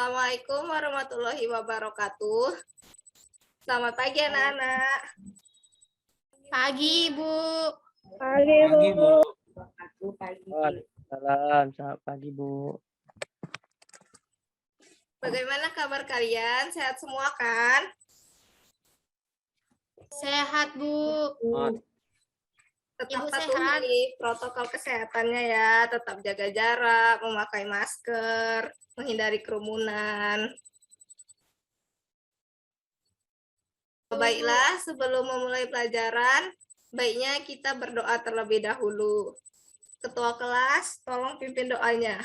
Assalamualaikum warahmatullahi wabarakatuh. Selamat pagi anak-anak. Pagi, Bu. Pagi, Bu. Waalaikumsalam. Selamat pagi, Bu. Bagaimana kabar kalian? Sehat semua kan? Sehat, Bu. Tetap Ibu patuhi protokol kesehatannya ya. Tetap jaga jarak, memakai masker, menghindari kerumunan. Baiklah, sebelum memulai pelajaran, baiknya kita berdoa terlebih dahulu. Ketua kelas, tolong pimpin doanya.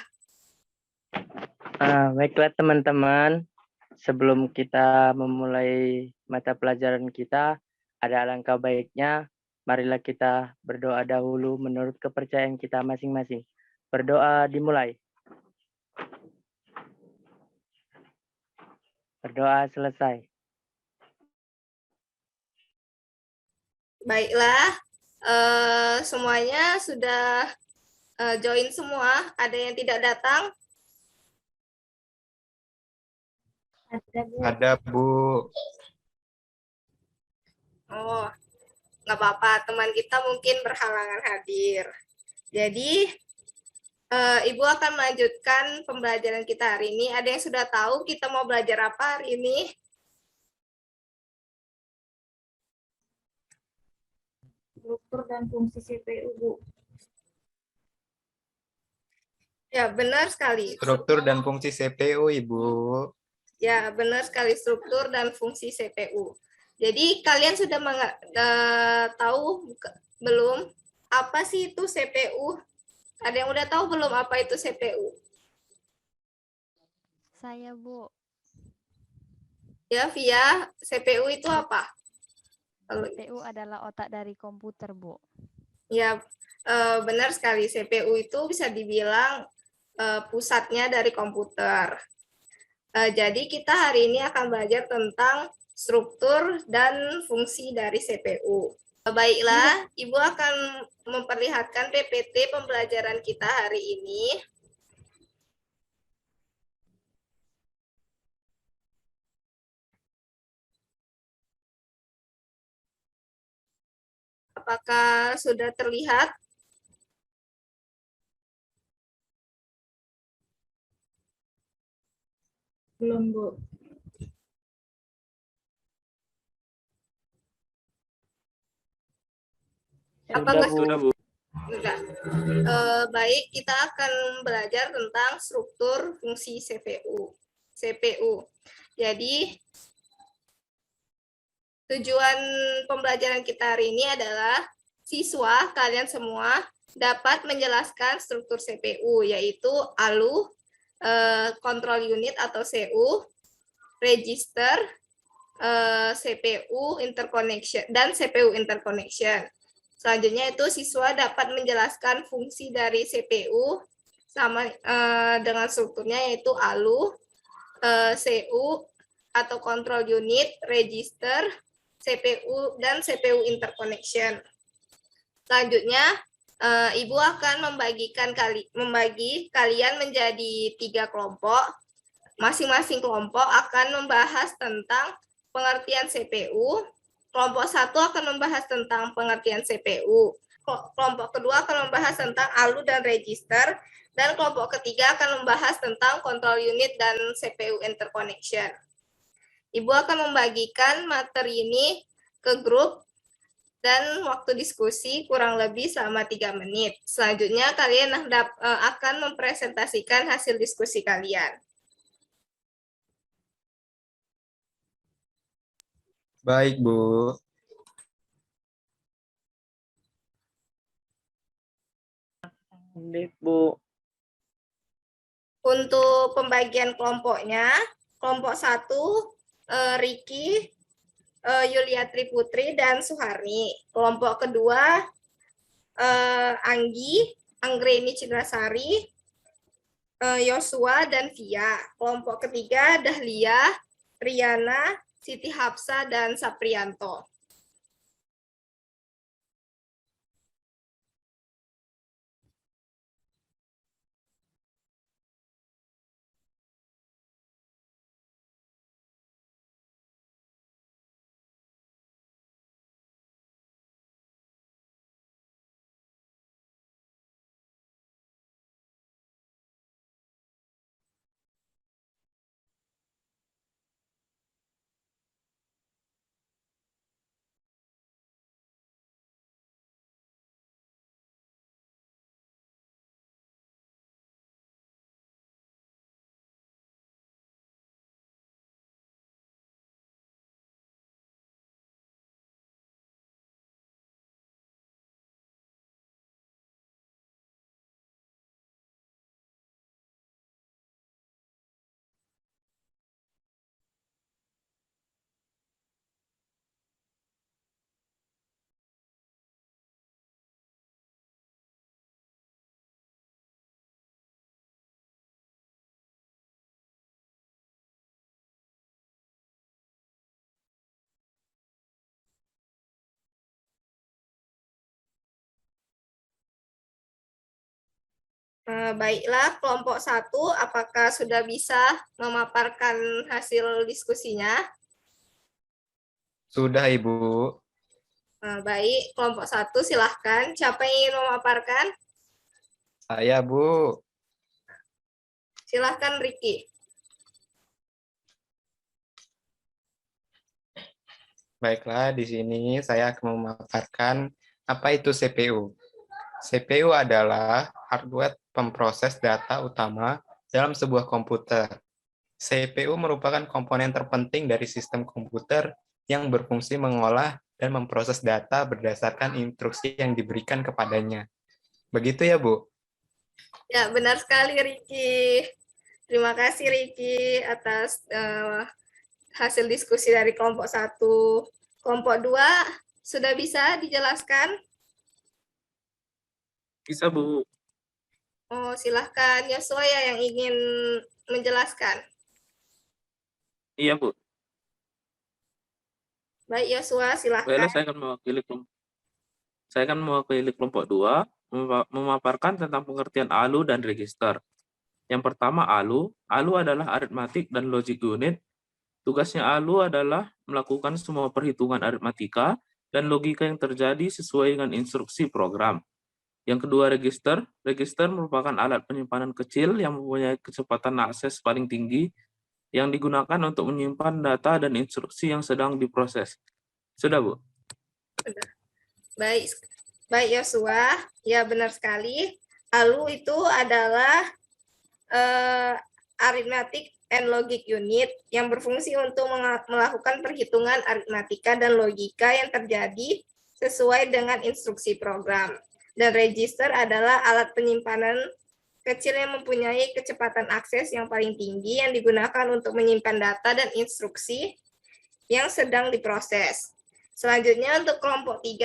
Baiklah teman-teman, sebelum kita memulai mata pelajaran kita, ada alangkah baiknya marilah kita berdoa dahulu menurut kepercayaan kita masing-masing. Berdoa dimulai. Berdoa selesai. Baiklah, semuanya sudah join semua. Ada yang tidak datang? Ada, Bu. Oh, nggak apa-apa. Teman kita mungkin berhalangan hadir. Jadi, Ibu akan melanjutkan pembelajaran kita hari ini. Ada yang sudah tahu kita mau belajar apa hari ini? Struktur dan fungsi CPU, Bu. Ya, benar sekali. Struktur dan fungsi CPU, Ibu. Ya, benar sekali, struktur dan fungsi CPU. Jadi, kalian sudah tahu belum apa sih itu CPU? Ada yang udah tahu belum apa itu CPU? Saya, Bu. Ya, Via, CPU itu apa? CPU adalah otak dari komputer, Bu. Ya, benar sekali. CPU itu bisa dibilang pusatnya dari komputer. Jadi kita hari ini akan belajar tentang struktur dan fungsi dari CPU. Baiklah, Ibu akan memperlihatkan PPT pembelajaran kita hari ini. Apakah sudah terlihat? Belum, Bu. Apakah Sudah, Bu. Sudah. Baik, kita akan belajar tentang struktur fungsi CPU. Jadi, tujuan pembelajaran kita hari ini adalah siswa, kalian semua, dapat menjelaskan struktur CPU, yaitu ALU, control unit atau CU, register, CPU interconnection, dan CPU interconnection. Selanjutnya itu siswa dapat menjelaskan fungsi dari CPU sama dengan strukturnya yaitu ALU, CU atau control unit, register, CPU dan CPU interconnection. Selanjutnya Ibu akan membagi kalian menjadi 3 kelompok. Masing-masing kelompok akan membahas tentang pengertian CPU. Kelompok 1 akan membahas tentang pengertian CPU. Kelompok kedua akan membahas tentang ALU dan register. Dan kelompok ketiga akan membahas tentang control unit dan CPU interconnection. Ibu akan membagikan materi ini ke grup dan waktu diskusi kurang lebih selama 3 menit. Selanjutnya kalian akan mempresentasikan hasil diskusi kalian. Baik, Bu. Bu. Untuk pembagian kelompoknya, kelompok 1, Riki, Yulia Triputri, dan Suharni. Kelompok kedua, Anggi, Anggreni Cidrasari, Yosua, dan Via. Kelompok ketiga, Dahlia, Riana, Siti Hapsa, dan Saprianto. Baiklah, kelompok 1, apakah sudah bisa memaparkan hasil diskusinya? Sudah, Ibu. Baik, kelompok 1 silahkan. Siapa yang ingin memaparkan? Saya, Bu. Silahkan, Riki. Baiklah, di sini saya akan memaparkan apa itu CPU. CPU adalah hardware pemproses data utama dalam sebuah komputer. CPU merupakan komponen terpenting dari sistem komputer yang berfungsi mengolah dan memproses data berdasarkan instruksi yang diberikan kepadanya. Begitu ya, Bu? Ya, benar sekali, Riki. Terima kasih, Riki, atas hasil diskusi dari kelompok 1. Kelompok 2, sudah bisa dijelaskan? Bisa, Bu. Oh, silahkan Yosua ya yang ingin menjelaskan. Iya, Bu. Baik, Yosua, silahkan. Baiklah, saya akan mewakili kelompok 2, memaparkan tentang pengertian ALU dan register. Yang pertama ALU. ALU adalah arithmetic dan logic unit. Tugasnya ALU adalah melakukan semua perhitungan aritmatika dan logika yang terjadi sesuai dengan instruksi program. Yang kedua register. Register merupakan alat penyimpanan kecil yang mempunyai kecepatan akses paling tinggi yang digunakan untuk menyimpan data dan instruksi yang sedang diproses. Sudah, Bu? Baik, baik Yosua. Ya, benar sekali. ALU itu adalah arithmetic and logic unit yang berfungsi untuk melakukan perhitungan aritmatika dan logika yang terjadi sesuai dengan instruksi program. Dan register adalah alat penyimpanan kecil yang mempunyai kecepatan akses yang paling tinggi yang digunakan untuk menyimpan data dan instruksi yang sedang diproses. Selanjutnya untuk kelompok 3,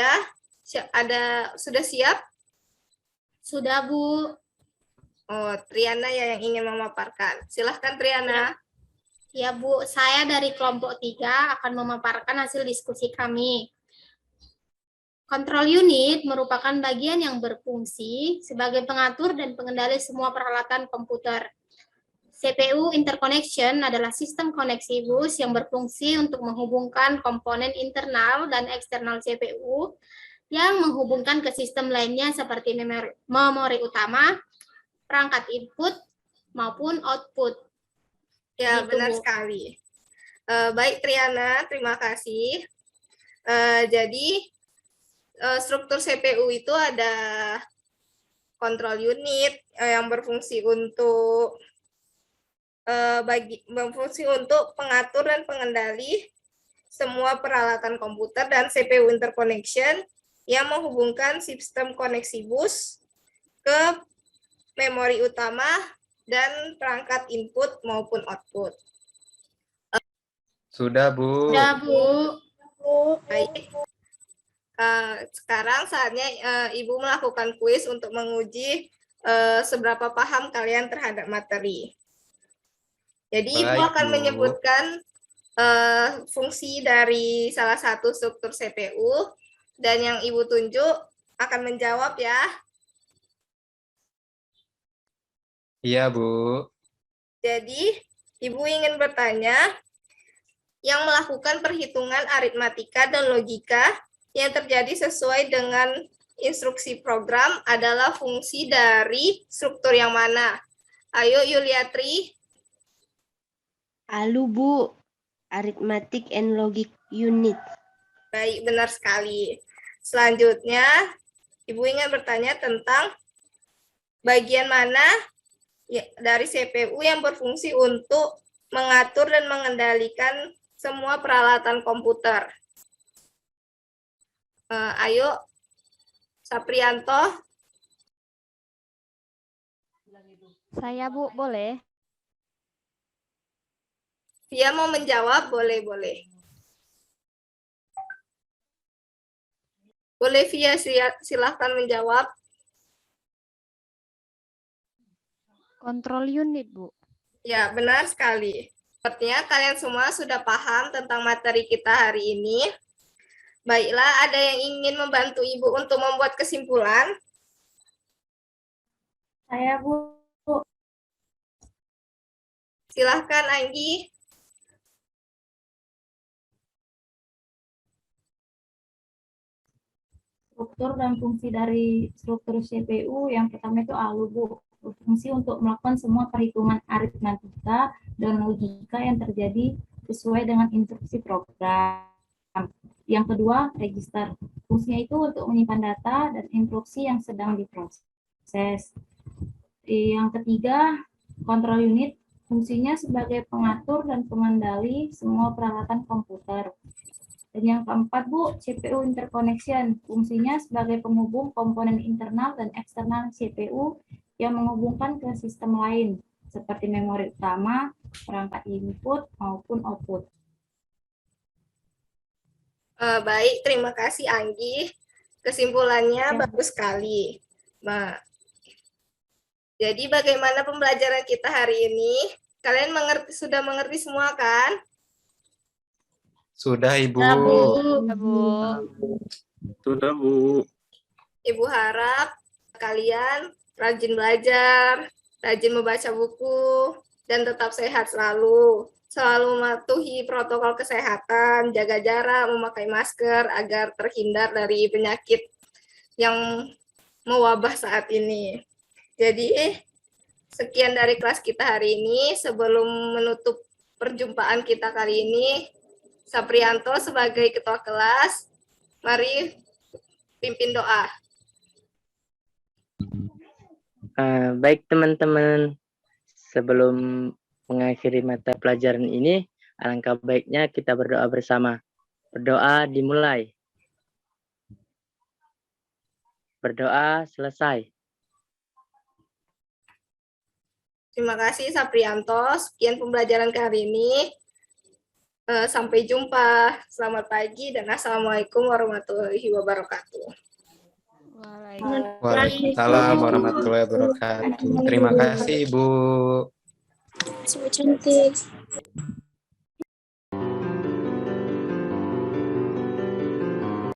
sudah siap? Sudah, Bu. Oh, Triana ya yang ingin memaparkan. Silahkan Triana. Ya, Bu. Saya dari kelompok 3 akan memaparkan hasil diskusi kami. Control unit merupakan bagian yang berfungsi sebagai pengatur dan pengendali semua peralatan komputer. CPU interconnection adalah sistem koneksi bus yang berfungsi untuk menghubungkan komponen internal dan eksternal CPU yang menghubungkan ke sistem lainnya seperti memori utama, perangkat input, maupun output. Ya, Gitu, benar Bu. sekali. Baik Triana, terima kasih. Jadi, struktur CPU itu ada kontrol unit yang berfungsi untuk pengatur dan pengendali semua peralatan komputer, dan CPU interconnection yang menghubungkan sistem koneksi bus ke memori utama dan perangkat input maupun output. Sudah, Bu. Sudah, Bu. Baik. Sekarang saatnya Ibu melakukan kuis untuk menguji seberapa paham kalian terhadap materi. Jadi Ibu Baik, akan Bu. menyebutkan fungsi dari salah satu struktur CPU, dan yang Ibu tunjuk akan menjawab ya. Iya, Bu. Jadi Ibu ingin bertanya, yang melakukan perhitungan aritmatika dan logika yang terjadi sesuai dengan instruksi program adalah fungsi dari struktur yang mana? Ayo Yuliatri. ALU, Bu. Arithmetic and Logic Unit. Baik, benar sekali. Selanjutnya, Ibu ingin bertanya tentang bagian mana dari CPU yang berfungsi untuk mengatur dan mengendalikan semua peralatan komputer. Ayo, Saprianto. Saya, Bu, boleh? Dia mau menjawab, boleh. Boleh, Via, silahkan menjawab. Kontrol unit, Bu. Ya, benar sekali. Sepertinya kalian semua sudah paham tentang materi kita hari ini. Baiklah, ada yang ingin membantu Ibu untuk membuat kesimpulan? Saya, Bu. Silahkan Anggi. Struktur dan fungsi dari struktur CPU yang pertama itu ALU, Bu. Berfungsi untuk melakukan semua perhitungan aritmatika dan logika yang terjadi sesuai dengan instruksi program. Yang kedua, register. Fungsinya itu untuk menyimpan data dan instruksi yang sedang diproses. Yang ketiga, control unit. Fungsinya sebagai pengatur dan pengendali semua peralatan komputer. Dan yang keempat, Bu, CPU interconnection. Fungsinya sebagai penghubung komponen internal dan eksternal CPU yang menghubungkan ke sistem lain, seperti memori utama, perangkat input, maupun output. Baik, terima kasih Anggi. Kesimpulannya Ya. bagus sekali. Nah, jadi bagaimana pembelajaran kita hari ini? Kalian sudah mengerti semua kan? Sudah, Ibu. Ya, Bu. Sudah, Bu. Ibu harap kalian rajin belajar, rajin membaca buku, dan tetap sehat selalu. Selalu mematuhi protokol kesehatan, jaga jarak, memakai masker agar terhindar dari penyakit yang mewabah saat ini. Jadi, sekian dari kelas kita hari ini. Sebelum menutup perjumpaan kita kali ini, Saprianto sebagai ketua kelas, mari pimpin doa. Baik teman-teman, sebelum mengakhiri mata pelajaran ini, alangkah baiknya kita berdoa bersama. Berdoa dimulai. Berdoa selesai. Terima kasih Saprianto. Sekian pembelajaran kali ini. Sampai jumpa. Selamat pagi dan Assalamualaikum warahmatullahi wabarakatuh. Waalaikumsalam warahmatullahi wabarakatuh. Terima kasih, Ibu. Semua cantik.